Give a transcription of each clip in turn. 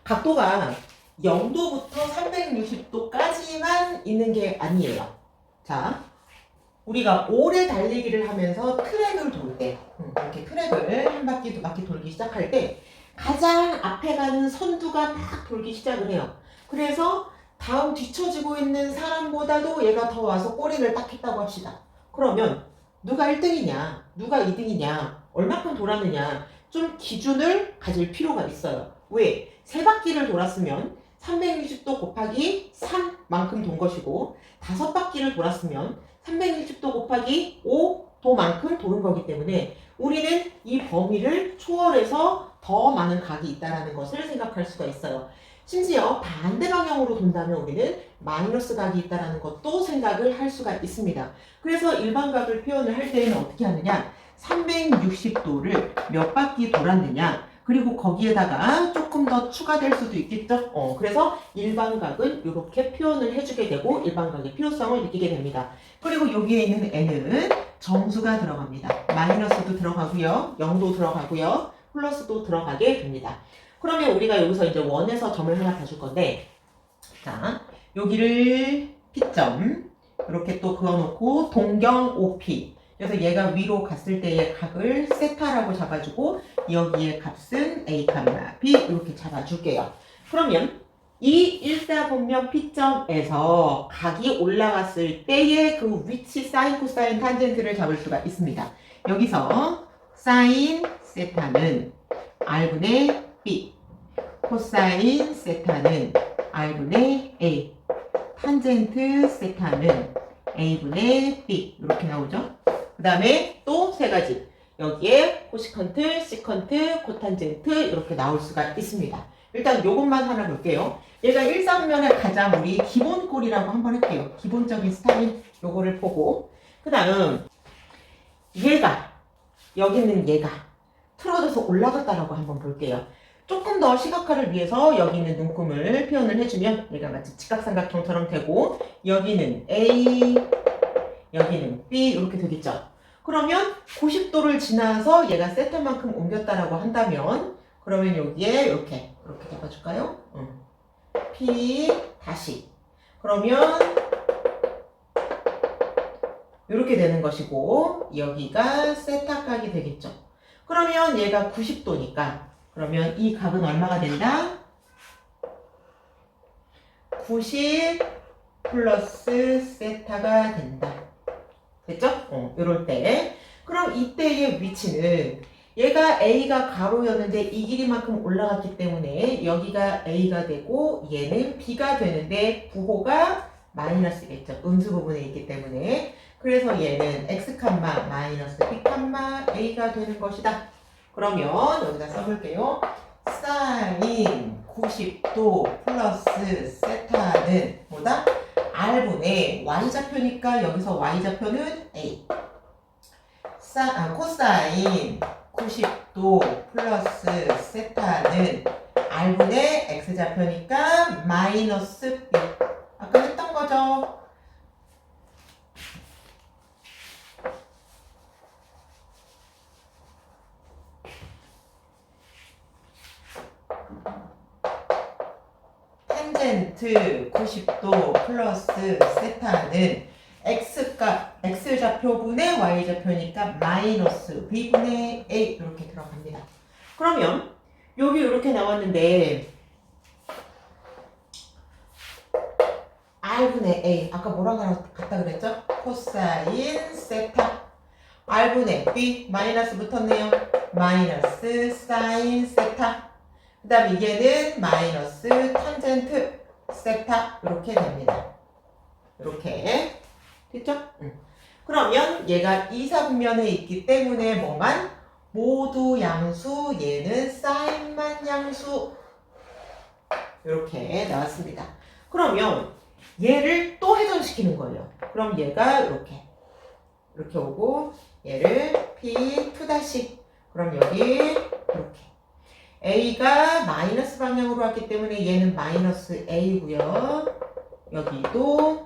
각도가 0도부터 360도까지만 있는 게 아니에요. 자, 우리가 오래 달리기를 하면서 트랙을 돌 때, 이렇게 트랙을 한 바퀴, 두 바퀴 돌기 시작할 때 가장 앞에 가는 선두가 막 돌기 시작을 해요. 그래서 다음 뒤처지고 있는 사람보다도 얘가 더 와서 꼬리를 딱 했다고 합시다. 그러면 누가 1등이냐, 누가 2등이냐, 얼마큼 돌았느냐 좀 기준을 가질 필요가 있어요. 왜? 세 바퀴를 돌았으면 360도 곱하기 3만큼 돈 것이고 5바퀴를 돌았으면 360도 곱하기 5도만큼 도는 거기 때문에 우리는 이 범위를 초월해서 더 많은 각이 있다는 것을 생각할 수가 있어요. 심지어 반대 방향으로 돈다면 우리는 마이너스 각이 있다는 것도 생각을 할 수가 있습니다. 그래서 일반각을 표현을 할 때는 어떻게 하느냐, 360도를 몇 바퀴 돌았느냐, 그리고 거기에다가 조금 더 추가될 수도 있겠죠. 그래서 일반각은 이렇게 표현을 해주게 되고 일반각의 필요성을 느끼게 됩니다. 그리고 여기에 있는 n은 정수가 들어갑니다. 마이너스도 들어가고요, 0도 들어가고요, 플러스도 들어가게 됩니다. 그러면 우리가 여기서 이제 원에서 점을 하나 봐줄 건데, 자, 여기를 P점 이렇게 또 그어놓고 동경 OP. 그래서 얘가 위로 갔을 때의 각을 세타라고 잡아주고 여기의 값은 A, B 이렇게 잡아줄게요. 그러면 이 일사분면 P점에서 각이 올라갔을 때의 그 위치 사인, 코사인, 탄젠트를 잡을 수가 있습니다. 여기서 사인 세타는 R분의 B, 코사인 세타는 R분의 A, 탄젠트 세타는 A분의 B 이렇게 나오죠. 그 다음에 또 세 가지, 여기에 코시컨트, 시컨트, 코탄젠트 이렇게 나올 수가 있습니다. 일단 요것만 하나 볼게요. 얘가 일사분면의 가장 우리 기본 꼴이라고 한번 할게요. 기본적인 스타일 요거를 보고, 그 다음 얘가, 여기 있는 얘가 틀어져서 올라갔다라고 한번 볼게요. 조금 더 시각화를 위해서 여기 있는 눈금을 표현을 해주면 얘가 마치 직각삼각형처럼 되고 여기는 A, 여기는 B 이렇게 되겠죠. 그러면 90도를 지나서 얘가 세타만큼 옮겼다라고 한다면 그러면 여기에 이렇게 잡아줄까요? P 다시 그러면 이렇게 되는 것이고 여기가 세타각이 되겠죠. 그러면 얘가 90도니까 그러면 이 각은 얼마가 된다? 90 플러스 세타가 된다. 됐죠? 이럴 때. 그럼 이때의 위치는 얘가 A가 가로였는데 이 길이만큼 올라갔기 때문에 여기가 A가 되고 얘는 B가 되는데 부호가 마이너스겠죠. 음수 부분에 있기 때문에. 그래서 얘는 X 칸마 마이너스 B 칸마 A가 되는 것이다. 그러면 여기다 써볼게요. 사인 90도 플러스 세타는 뭐다? R분의 Y좌표니까 여기서 Y좌표는 A. 코사인 90도 플러스 세타는 R분의 X좌표니까 마이너스 B. 아까 했던 거죠. 탄젠트 90도 플러스 세타는 X값, X좌표분의 Y좌표니까 마이너스 B분의 A 이렇게 들어갑니다. 그러면 여기 이렇게 나왔는데 R분의 A 아까 뭐라고 갔다 그랬죠? 코사인 세타 R분의 B 마이너스 붙었네요. 마이너스 사인 세타 그 다음 이게는 마이너스 탄젠트 세타 이렇게 됩니다. 이렇게 됐죠? 그러면 얘가 이사분면에 있기 때문에 뭐만? 모두 양수, 얘는 사인만 양수 이렇게 나왔습니다. 그러면 얘를 또 회전시키는 거예요. 그럼 얘가 이렇게 오고 얘를 P2' 그럼 여기 이렇게 A가 마이너스 방향으로 왔기 때문에 얘는 마이너스 A고요. 여기도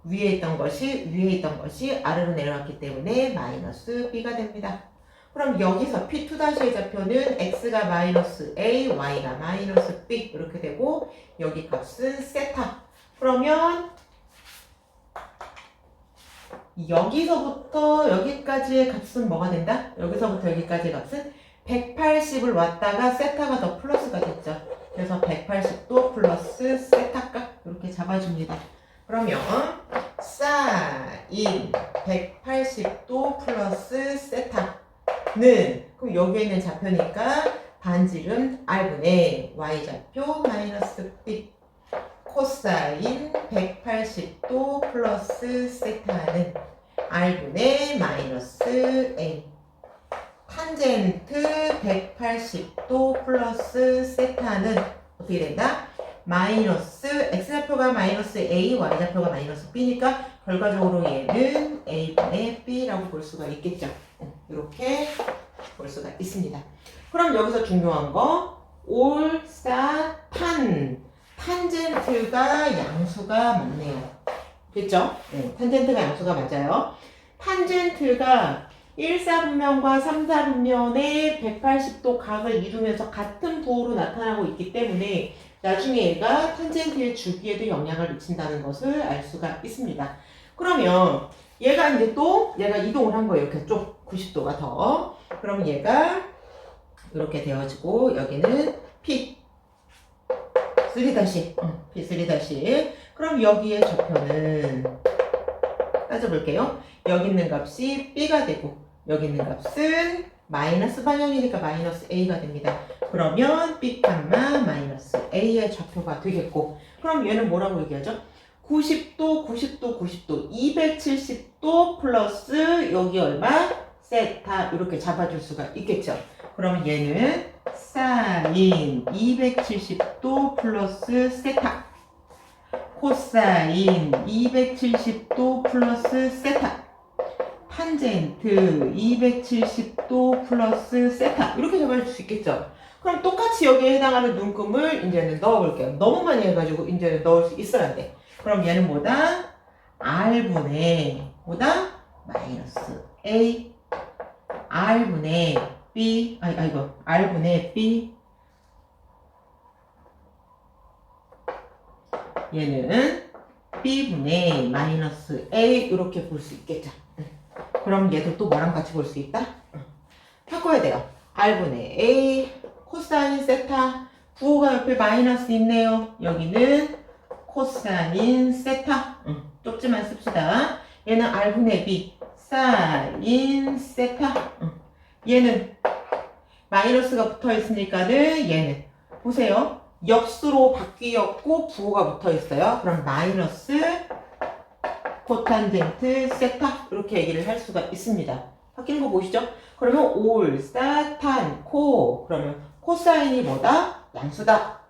위에 있던 것이 아래로 내려왔기 때문에 마이너스 B가 됩니다. 그럼 여기서 P2-의 좌표는 x가 마이너스 a, y가 마이너스 b 이렇게 되고 여기 값은 세타. 그러면 여기서부터 여기까지의 값은 뭐가 된다? 여기서부터 여기까지의 값은 180을 왔다가 세타가 더 플러스가 됐죠. 그래서 180도 플러스 세타 값 이렇게 잡아줍니다. 그러면 사인 180도 플러스 세타는 그럼 여기에 있는 좌표니까 반지름 r분의 y좌표 마이너스 b 코사인 180도 플러스 세타는 r분의 마이너스 a 탄젠트 180도 플러스 세타는 어떻게 된다? 마이너스 x좌표가 마이너스 a, y좌표가 마이너스 b니까 결과적으로 얘는 a분의 b라고 볼 수가 있겠죠. 이렇게 볼 수가 있습니다. 그럼 여기서 중요한 거 올사 탄젠트가 양수가 맞네요. 됐죠? 탄젠트가 양수가 맞아요. 탄젠트가 1사분면과 3사분면의 180도 각을 이루면서 같은 부호로 나타나고 있기 때문에 나중에 얘가 탄젠트의 주기에도 영향을 미친다는 것을 알 수가 있습니다. 그러면 얘가 이제 또 얘가 이동을 한 거예요. 이렇게 좀 90도가 더. 그럼 얘가 이렇게 되어지고 여기는 P 3' P3' 그럼 여기에 좌표는 따져볼게요. 여기 있는 값이 B가 되고 여기 있는 값은 마이너스 방향이니까 마이너스 A가 됩니다. 그러면 B, 마이너스 A의 좌표가 되겠고 그럼 얘는 뭐라고 얘기하죠? 90도, 90도, 90도, 270도 플러스 여기 얼마? 세타 이렇게 잡아줄 수가 있겠죠. 그러면 얘는 사인 270도 플러스 세타 코사인 270도 플러스 세타 탄젠트 270도 플러스 세타 이렇게 잡아줄 수 있겠죠. 그럼 똑같이 여기에 해당하는 눈금을 이제는 넣어볼게요. 너무 많이 해가지고 이제는 넣을 수 있어야 돼. 그럼 얘는 뭐다? r분의 뭐다? 마이너스 a r분의 b r분의 b 얘는 b분의 마이너스 a 이렇게 볼 수 있겠죠. 그럼 얘도 또 뭐랑 같이 볼 수 있다? 바꿔야 돼요. r분의 a 코사인 세타 부호가 옆에 마이너스 있네요. 여기는 코사인 세타 쪽지만 씁시다. 얘는 r분의 b 사인 세타 얘는 마이너스가 붙어 있으니까는 얘는 보세요. 역수로 바뀌었고 부호가 붙어 있어요. 그럼 마이너스 코탄젠트 세타 이렇게 얘기를 할 수가 있습니다. 바뀌는 거 보이시죠? 그러면 올, 사, 탄, 코 그러면 코사인이 뭐다? 양수다.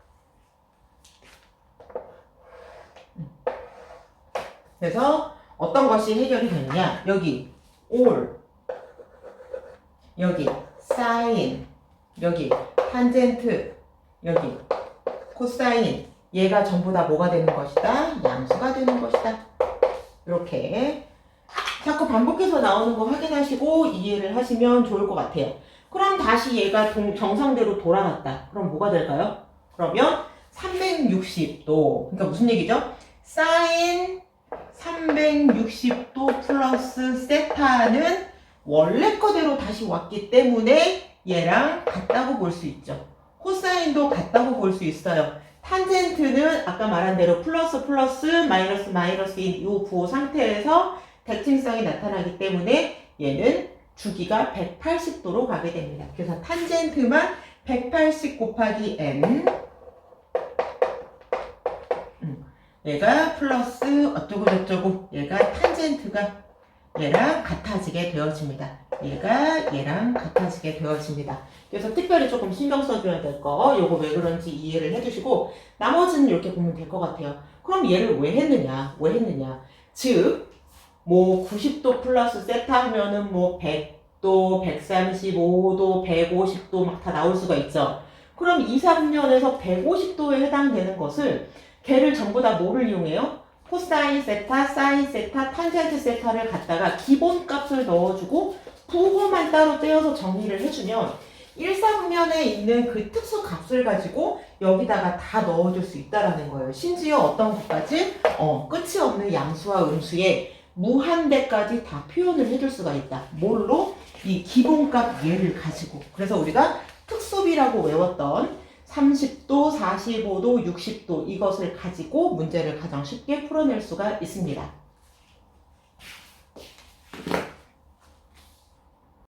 그래서 어떤 것이 해결이 되느냐? 여기 올, 여기 사인, 여기 탄젠트, 여기 코사인 얘가 전부 다 뭐가 되는 것이다? 양수가 되는 것이다. 이렇게 자꾸 반복해서 나오는 거 확인하시고 이해를 하시면 좋을 것 같아요. 그럼 다시 얘가 정상대로 돌아갔다. 그럼 뭐가 될까요? 그러면 360도 그러니까 무슨 얘기죠? 사인 360도 플러스 세타는 원래 거대로 다시 왔기 때문에 얘랑 같다고 볼 수 있죠. 코사인도 같다고 볼 수 있어요. 탄젠트는 아까 말한 대로 플러스 플러스 마이너스 마이너스인 이 부호 상태에서 대칭성이 나타나기 때문에 얘는 주기가 180도로 가게 됩니다. 그래서 탄젠트만 180 곱하기 n 얘가 플러스 어쩌고 저쩌고 얘가 탄젠트가 얘랑 같아지게 되어집니다. 얘가 얘랑 같아지게 되어집니다. 그래서 특별히 조금 신경 써줘야 될 거 요거 왜 그런지 이해를 해주시고 나머지는 이렇게 보면 될 것 같아요. 그럼 얘를 왜 했느냐? 즉 뭐 90도 플러스 세타 하면은 뭐 100도, 135도, 150도 막 다 나올 수가 있죠. 그럼 2, 3년에서 150도에 해당되는 것을 걔를 전부 다 뭐를 이용해요? 코사인 세타, 사인 세타, 탄젠트 세타를 갖다가 기본값을 넣어주고 부호만 따로 떼어서 정리를 해주면 일상면에 있는 그 특수 값을 가지고 여기다가 다 넣어줄 수 있다라는 거예요. 심지어 어떤 것까지? 끝이 없는 양수와 음수에 무한대까지 다 표현을 해줄 수가 있다. 뭘로? 이 기본값 얘를 가지고. 그래서 우리가 특수비라고 외웠던 30도, 45도, 60도 이것을 가지고 문제를 가장 쉽게 풀어낼 수가 있습니다.